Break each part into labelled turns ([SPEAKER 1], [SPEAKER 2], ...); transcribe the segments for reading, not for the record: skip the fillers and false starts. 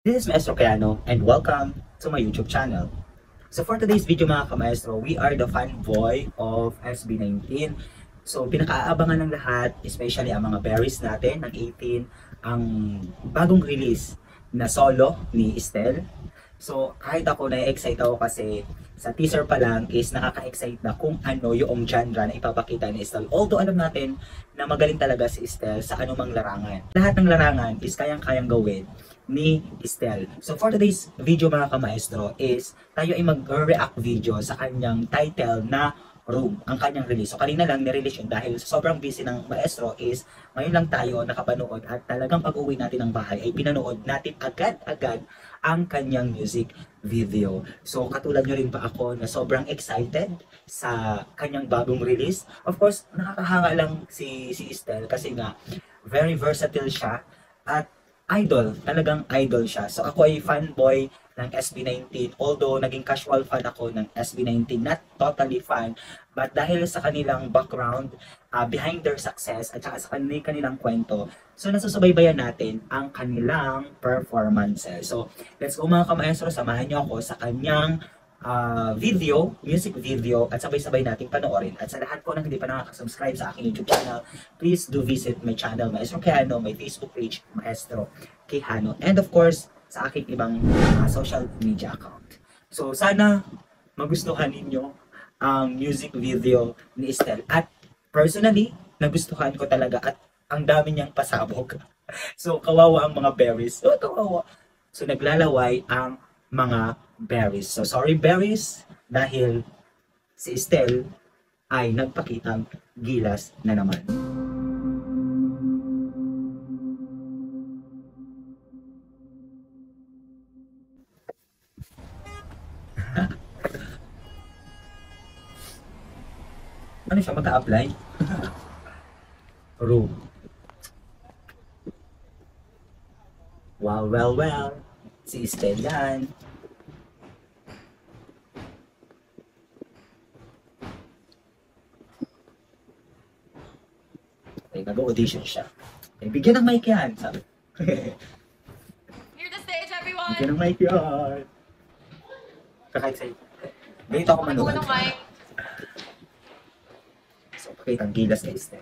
[SPEAKER 1] This is Maestro Kayano and welcome to my YouTube channel. So for today's video mga kamaestro, we are the fanboy of SB19. So pinakaabangan ng lahat, especially ang mga berries natin ng 18, ang bagong release na solo ni Estel. So kahit ako na-excite ako kasi sa teaser pa lang is nakaka-excite na kung ano yung genre na ipapakita ni Estel. Although alam natin na magaling talaga si Estel sa anumang larangan. Lahat ng larangan is kayang-kayang gawin ni Estel. So for today's video mga kamaestro is tayo ay mag-react video sa kanyang title na Room, ang kanyang release. So kanina lang nirelease yun dahil sobrang busy ng maestro is ngayon lang tayo nakapanood at talagang pag-uwi natin ng bahay ay pinanood natin agad-agad ang kanyang music video. So katulad nyo rin ba ako na sobrang excited sa kanyang bagong release? Of course, nakakahanga lang si Estel kasi nga very versatile siya at idol, talagang idol siya. So ako ay fanboy ng SB19, although naging casual fan ako ng SB19, not totally fan, but dahil sa kanilang background, behind their success, at saka sa kanilang kwento, so nasusubaybayan natin ang kanilang performances. So let's go mga kamaestro, samahan niyo ako sa kanyang video, music video, at sabay-sabay nating panoorin. At sa lahat po ng hindi pa nakaka-subscribe sa aking YouTube channel, please do visit my channel, Maestro Quijano, my Facebook page, Maestro Quijano, and of course, sa aking ibang social media account. So, sana magustuhan ninyo ang music video ni Estel. At personally, nagustuhan ko talaga at ang dami niyang pasabog. So, kawawa ang mga berries. Oh, kawawa. So, naglalaway ang mga berries. So, sorry berries, dahil si Estel ay nagpakitang gilas na naman. Ano siya, magka-apply? Room. Wow, well, well. Si Estel yan. Ay, nag-audition siya. Ay, bigyan ng mic yan, sabi.
[SPEAKER 2] Clear the stage, everyone!
[SPEAKER 1] Bigyan ng mic yan. Kaka-excite. Ganito ako
[SPEAKER 2] Pagkuha
[SPEAKER 1] manood.
[SPEAKER 2] ng mic.
[SPEAKER 1] So, pakitang gilas kay Estel.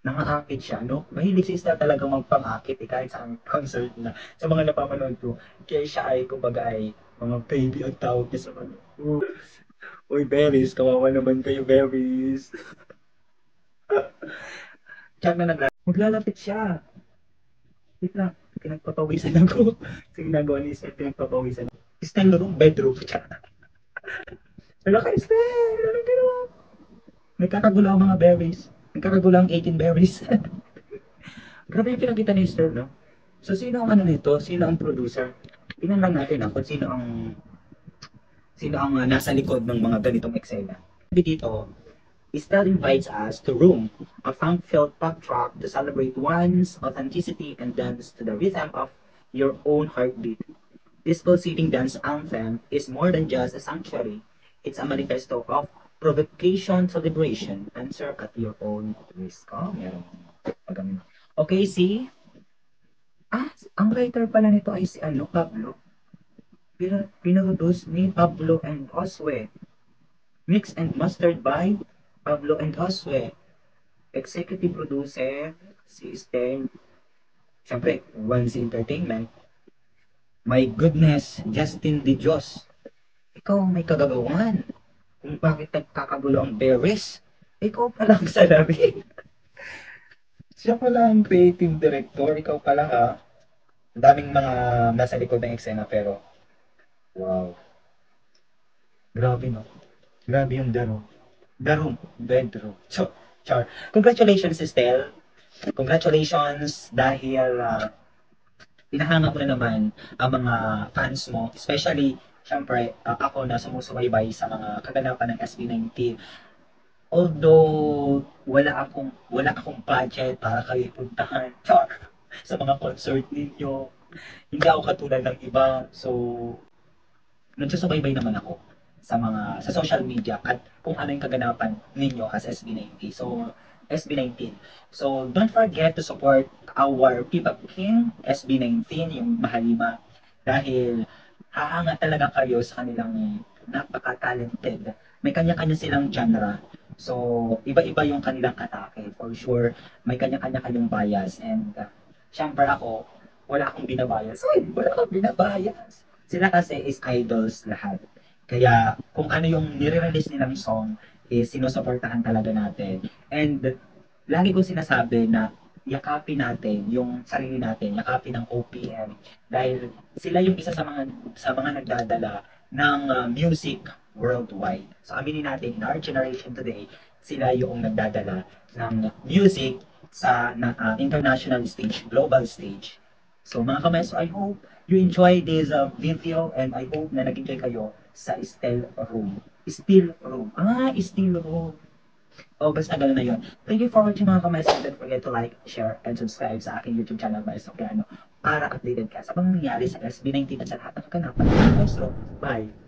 [SPEAKER 1] Nangakakit siya, no? Mahilig si Estel talagang magpangakit kahit sa concert na sa mga napapanood ko. Kaya siya ay, kumbaga ay, mga baby ang tawag niya sa mga. Uy, berries, kawawa naman kayo, berries. Diyan na maglalapit siya. Wait lang, pinagpapawisan ako. Sa ginagawa ni Estel, pinagpapawisan. Estel, bedroom. Wala ka, Estel! Anong ginawa? Nagkakagulo ang mga berries. Nagkakagulo ang 18 berries. Grabe yung pinakita ni Esther, no? So, sino ang ano nito? Sino ang producer? Tingnan lang natin kung sino ang nasa likod ng mga ganitong eksena. Dito, Estelle invites us to Room, a funk-filled pop track to celebrate one's authenticity and dance to the rhythm of your own heartbeat. This pulsating dance anthem is more than just a sanctuary. It's a manifesto of provocation, celebration, answer at your own risk. Oh, meron. Okay, see? Ang writer pala nito ay si Pablo. Pinoproduce ni Pablo and Oswe. Mixed and mastered by Pablo and Oswe. Executive producer si Sten. Siyempre, Once Entertainment. My goodness, Justin De Dios. Ikaw may kagagawan. Kung bakit nagkakagulo ang berries, ikaw pala ang salamin. Siya pala ang creative director, ikaw pala ha. Ang daming mga nasa likod ng eksena pero wow. Grabe no. Grabe yung bedroom. So, char. Congratulations, Estelle. Congratulations dahil pinahanga mo na naman ang mga fans mo, especially syempre ako na sumusubaybay sa mga kaganapan ng SB19. Although wala akong budget para kayo puntahan char, sa mga concert ninyo. Hindi ako katulad ng iba. So, nagsusubaybay naman ako sa social media at kung ano yung kaganapan ninyo as SB90. So, SB19. So, don't forget to support our P-Pop King, SB19, yung Mahalima. Dahil hahanga talaga kayo sa kanilang napaka-talented. May kanya-kanya silang genre. So, iba-iba yung kanilang atake. For sure, may kanya-kanya kayong bias. And, syempre ako, wala akong binabias. Uy, wala akong binabias. Sila kasi is idols lahat. Kaya, kung ano yung nire-release nilang song, is sinusuportahan talaga natin. And lagi ko sinasabi na yakapin natin yung sarili natin, yakapin ang OPM dahil sila yung isa sa mga nagdadala ng music worldwide. So aminin natin, in our generation today, sila yung nagdadala ng music sa international stage, global stage. So mga kamaestro, I hope you enjoy this video and I hope na nag-enjoy kayo sa Still Room. Still Room. Still Room. O, basta gano'n na yun. Thank you for watching mga kamaestro. Don't forget to like, share, and subscribe sa aking YouTube channel, Maestro Piano, para updated ka sa mga nangyayari sa SB19 at sa lahat ng kaganapan ng maestro. Bye!